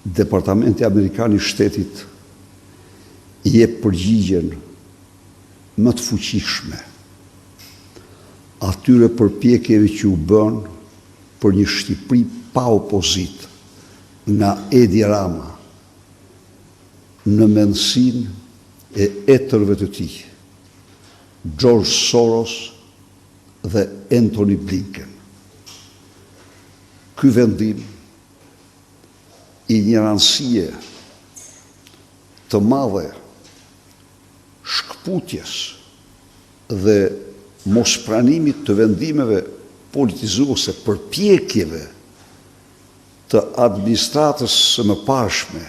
Departamenti Amerikan I Shtetit I jep përgjigjen më të fuqishme atyre përpjekjeve që u bën për një Shqipëri pa opozit nga Edi Rama në mendësinë e etërve të tij, George Soros dhe Antony Blinken. Ky vendim I një rëndësie të madhe shkputjes dhe mospranimit të vendimeve politizuese përpjekjeve të administratës së mëparshme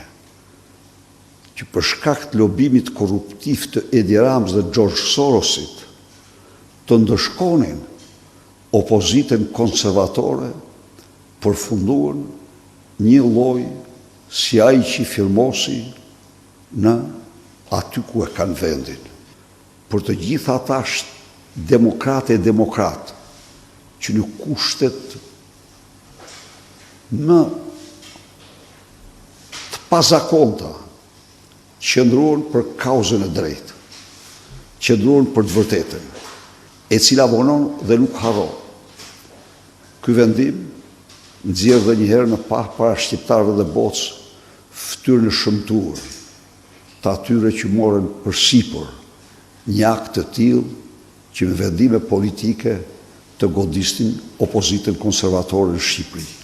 që për shkak të lobimit korruptiv të Edi Ramës dhe George Sorosit të ndëshkonin opozitën konservatore, përfunduan një lloj si ai që firmosi në aty ku e kanë vendin. Për të gjitha ata demokratë e demokratë që në kushtet më të pazakonta qëndruan për kauzën e drejtë, qëndruan për të vërtetën, e cila vonon dhe nuk harron. Ky vendim nxjerr dhe njëherë në para shqiptarëve dhe botës fytyrën e shëmtuar të atyre që morën përsipër një akt të tillë që me vendime politike të godisnin opozitën konservatore në Shqipëri.